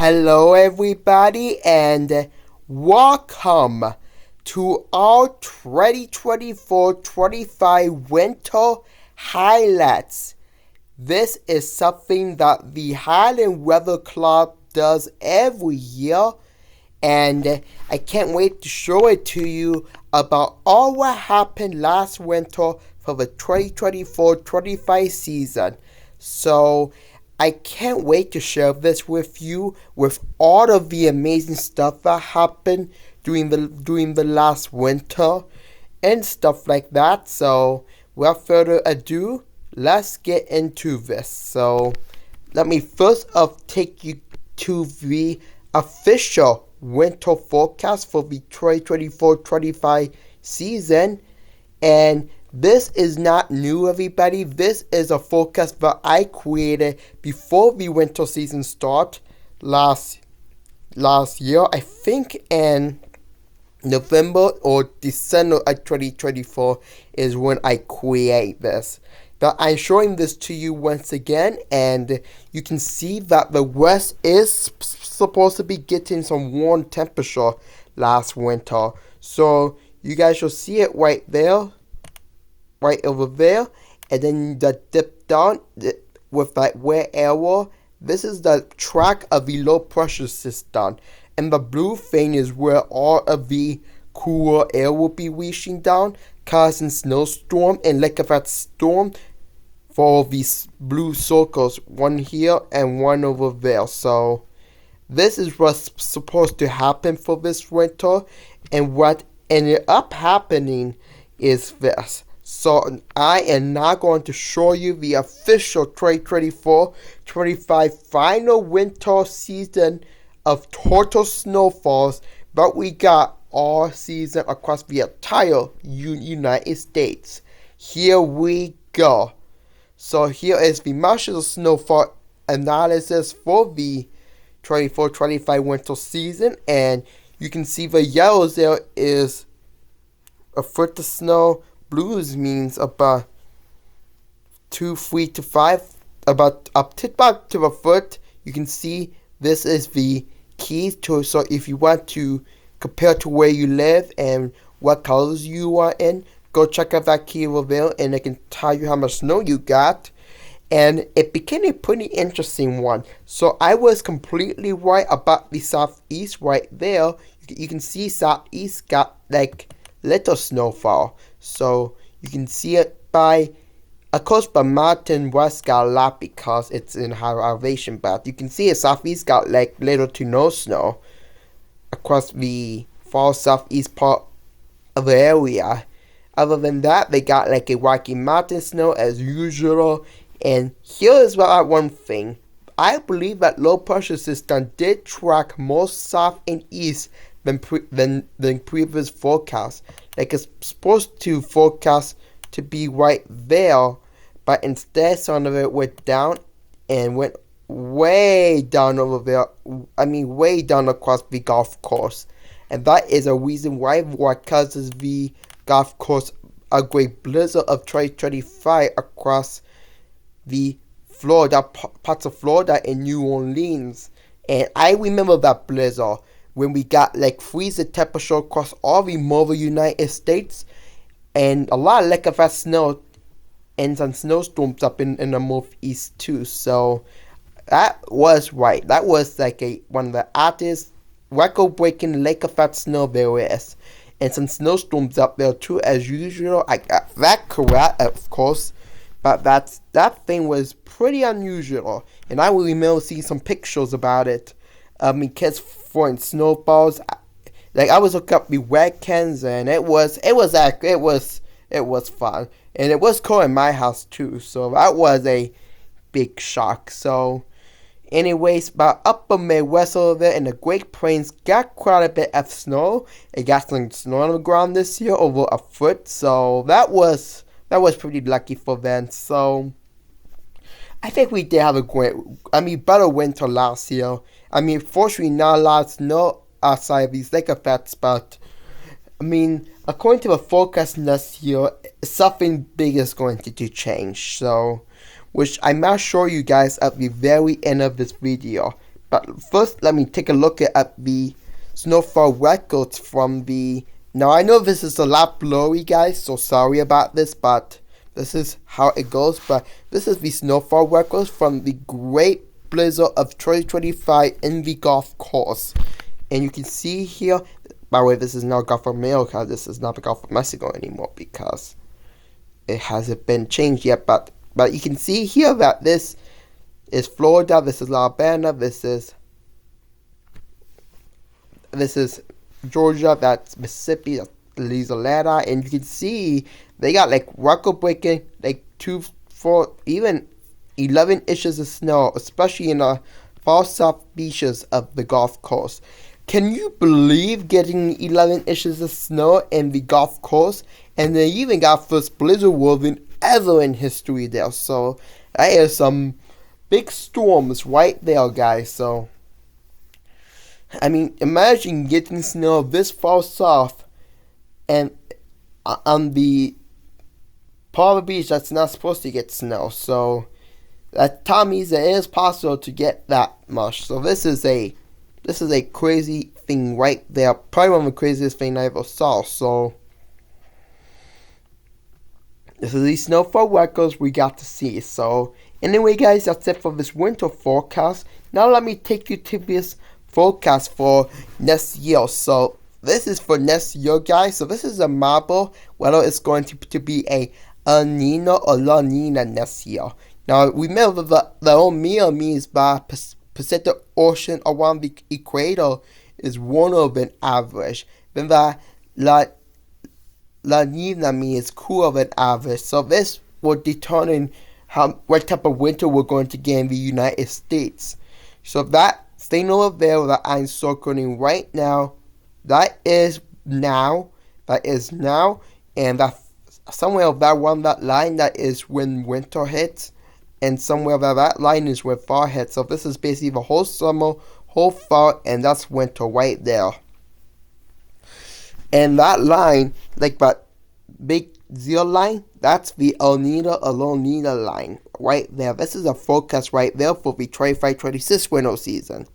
Hello everybody and welcome to our 2024-25 winter highlights. This is something that the Highland Weather Club does every year, and I can't wait to show it to you about all what happened last winter for the 2024-25 season. So I can't wait to share this with you with all of the amazing stuff that happened during the last winter and stuff like that. So without further ado, let's get into this. So let me first take you to the official winter forecast for the 2024-25 season. And this is not new, everybody. This is a forecast that I created before the winter season start last year. I think in November or December of 2024 is when I create this. But I'm showing this to you once again, and you can see that the West is supposed to be getting some warm temperature last winter. So you guys shall see it right there. Right over there, and then the dip down with that red arrow. This is the track of the low pressure system, and the blue thing is where all of the cooler air will be reaching down, causing snowstorm and like a fat storm for these blue circles, one here and one over there. So this is what's supposed to happen for this winter, and what ended up happening is this. So I am now going to show you the official 2024-25 final winter season of total snowfalls that we got all season across the entire United States. Here we go. So here is the Marshall snowfall analysis for the 24-25 winter season, and you can see the yellows there is a foot of snow. Blues means about 2, 3 to 5, about up to a foot. You can see this is the keys to. So if you want to compare to where you live and what colors you are in, go check out that key over there, and I can tell you how much snow you got. And it became a pretty interesting one. So I was completely right about the southeast right there. You can see southeast got like little snowfall. So you can see it of course, by Mountain West got a lot because it's in higher elevation, but you can see it southeast got like little to no snow across the far southeast part of the area. Other than that, they got like a Rocky Mountain snow as usual. And here is one thing. I believe that low pressure system did track more south and east than previous forecasts. Like it's supposed to forecast to be right there, but instead some of it went down and went way down over there. I mean, way down across the golf course, and that is a reason why causes the golf course a great blizzard of 2025 across the Florida parts of Florida and New Orleans. And I remember that blizzard when we got like freezing temperature across all the northern United States, and a lot of like of that snow and some snowstorms up in the northeast too. So that was right. That was like one of the hottest record-breaking lake effect snow there is, and some snowstorms up there too as usual. I got that correct, of course, but that thing was pretty unusual, and I will remember seeing some pictures about it. Kids throwing snowballs. Like I was looking up the wet cans, and it was fun, and it was cold in my house too. So that was a big shock. So, anyways, but upper Midwest over there in the Great Plains got quite a bit of snow. It got some snow on the ground this year, over a foot. So that was pretty lucky for them. So I think we did have better winter last year. Fortunately, not a lot of snow outside of these lake effects, but according to the forecast next year, something big is going to change. So, which I might show you guys at the very end of this video. But first, let me take a look at the snowfall records from the. Now, I know this is a lot blurry, guys, so sorry about this, but this is how it goes. But this is the snowfall records from the Great Blizzard of 2025 in the golf course. And you can see here, by the way, this is now Gulf of America. This is not the Gulf of Mexico anymore because it hasn't been changed yet. But you can see here that this is Florida, this is Alabama, this is Georgia, that's Mississippi, that's Louisiana, and you can see they got like record breaking, like 2, 4, even 11 inches of snow, especially in the far south beaches of the Gulf Coast. Can you believe getting 11 inches of snow in the Gulf Coast? And they even got first blizzard warning ever in history there. So that is some big storms right there, guys. So I mean, imagine getting snow this far south and on the part of the beach that's not supposed to get snow. So that means that it is possible to get that much. So this is a crazy thing right there. Probably one of the craziest things I ever saw. So this is the snowfall records we got to see. So anyway, guys, that's it for this winter forecast. Now let me take you to this forecast for next year. So this is for next year, guys. So this is a marble whether it's going to be a El Nino or La Nina next year. Now remember the El Nino means by Pacific Ocean around the equator is warmer than average. Then the La Nina means cooler than average. So this will determine what type of winter we're going to get in the United States. So that thing over there that I'm circling right now, that is now, and that somewhere of that line that is when winter hits, and somewhere that line is when fall hits. So this is basically the whole summer, whole fall, and that's winter right there. And that line, like that big zero line, that's the El Nino or La Nina line right there. This is a forecast right there for the 25-26 winter season.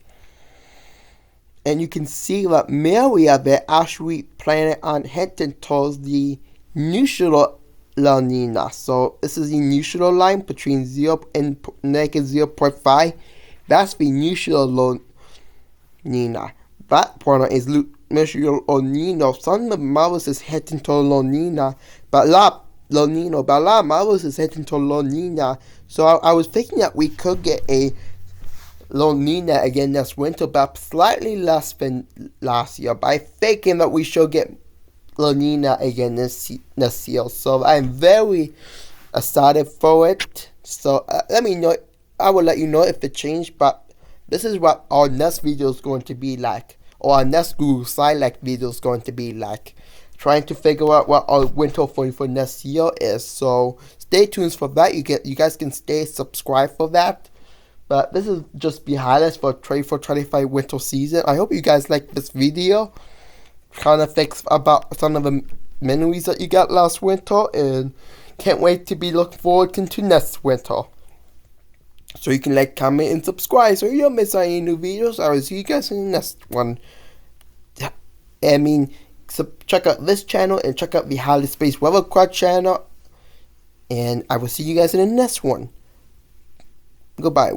And you can see that Maria, they're actually planning on heading towards the neutral La Nina. So this is the neutral line between 0 and negative 0.5. That's the neutral La Nina. That point is neutral La Nina. Some of the models is heading to La Nina, but a lot of models is heading to La Nina. So I was thinking that we could get a La Nina again this winter, but slightly less than last year. But I'm thinking that we should get La Nina again this year. So I'm very excited for it. So let me know. I will let you know if it changed. But this is what our next video is going to be like, or our next Google Select video is going to be like. Trying to figure out what our winter for next year is. So stay tuned for that. You guys can stay subscribed for that. But this is just the highlights for 24-25 winter season. I hope you guys like this video. Kind of thinks about some of the memories that you got last winter. And can't wait to be looking forward to next winter. So you can like, comment, and subscribe so you don't miss any new videos. I will see you guys in the next one. I mean, so check out this channel and check out the Highly Space Weathercraft channel. And I will see you guys in the next one. Goodbye.